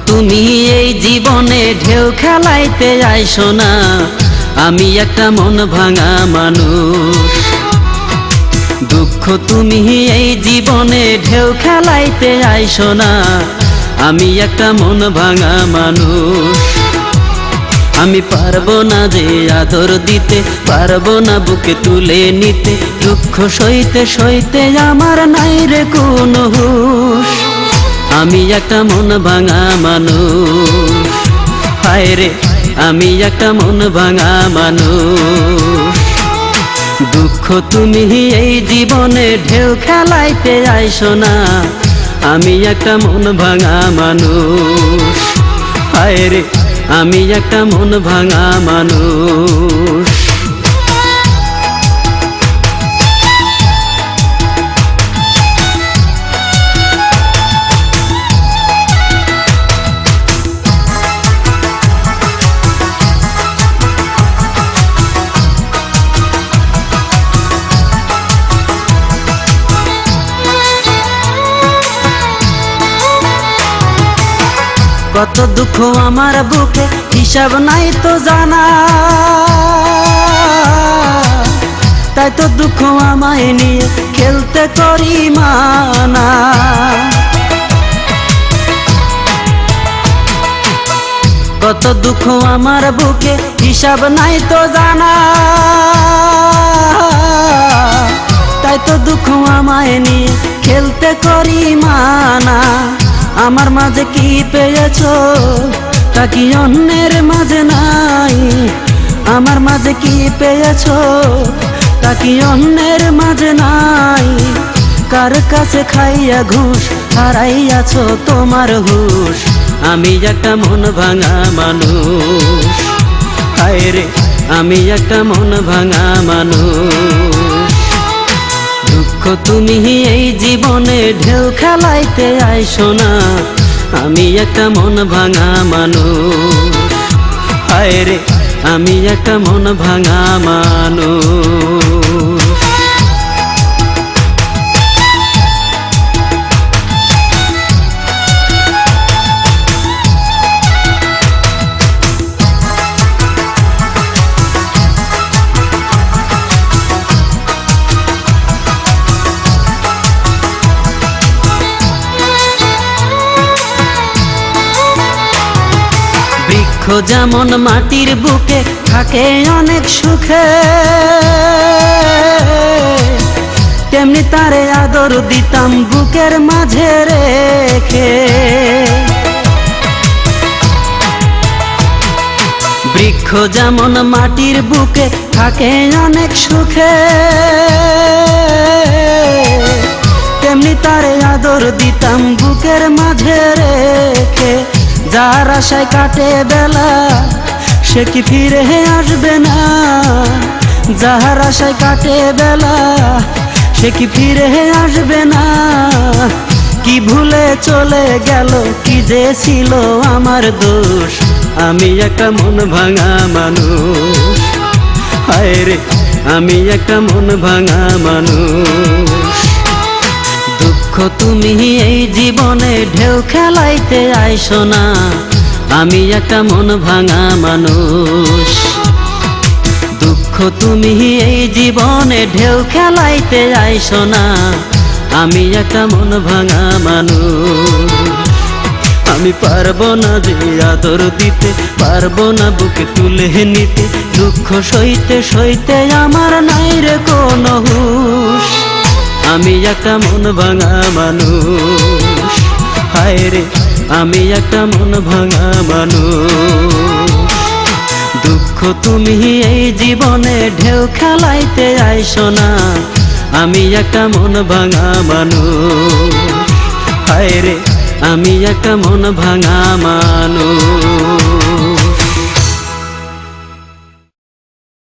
তুমি এই জীবনে ঢেউ খেলাইতে আইসো না, আমি একটা মন ভাঙা মানুষ। দুঃখ তুমি এই জীবনে ঢেউ খেলাইতে আইসো না, আমি একটা মন ভাঙা মানুষ। আমি পারবো না যে আদর দিতে, পারবো না বুকে তুলে নিতে, দুঃখ সইতে সইতে আমার নাই রে কোনো হুঁশ। আমি একটা মন ভাঙা মানুষ, হায় রে আমি একটা মন ভাঙা মানুষ। দুঃখ তুমি এই জীবনে ঢেউ খেলাইতে আইসো না, আমি একটা মন ভাঙা মানুষ, হায় রে আমি একটা মন ভাঙা মানুষ। কত দুঃখ আমার বুকে হিসাব নাই তো জানা, তাই তো দুঃখ আমায় নিয়ে খেলতে করি মানা। কত দুঃখ আমার বুকে হিসাব নাই তো জানা, তাই তো দুঃখ আমায় নিয়ে খেলতে করি মানা। আমার মাঝে কি পেয়েছো তা কি অন্যের মাঝে নাই, আমার মাঝে কি পেয়েছো তা কি অন্যের মাঝে নাই। কার কাছে খাইয়া ঘুষ হারাইয়াছো তোমার হুঁশ, আমি একটা মন ভাঙা মানুষ, হায় রে আমি একটা মন ভাঙা মানুষ। দুঃখ তুমি এই জীবনে ঢেউ খেলাইতে আইসো না, আমি একটা মন ভাঙা মানুষ, হায় রে আমি একটা মন ভাঙা মানুষ। বৃক্ষ যেমন মাটির বুকে থাকে অনেক সুখে, তেমনি তারে আদর দিতাম বুকের মাঝে রেখে। বৃক্ষ যেমন মাটির বুকে থাকে অনেক সুখে, তেমনি তারে আদর দিতাম বুকের মাঝে রেখে। যার আশায় কাটে বেলা সে কি ফিরে আসবে না, যার আশায় কাটে বেলা সে কি ফিরে আসবে না। কি ভুলে চলে গেল কি যে ছিল আমার দোষ, আমি একটা মন ভাঙা মানুষ, হায় রে আমি একটা মন ভাঙা মানুষ। দুঃখ তুমি এই জীবনে ঢেউ খেলাইতে আইসো না, আমি একটা মন ভাঙা মানুষ। দুঃখ তুমি এই জীবনে ঢেউ খেলাইতে আইসো না, আমি একটা মন ভাঙা মানুষ। আমি পারবো না যে আদর দিতে, পারবো না বুকে তুলে নিতে, দুঃখ সইতে সইতে আমার নাই রে কোনো হুঁশ। আমি একটা মন ভাঙা মানুষ, হায় রে আমি একটা মন ভাঙা মানুষ। দুঃখ তুমি এই জীবনে ঢেউ খেলাইতে আইসো না, আমি একটা মন ভাঙা মানুষ, হায় রে আমি একটা মন ভাঙা মানুষ।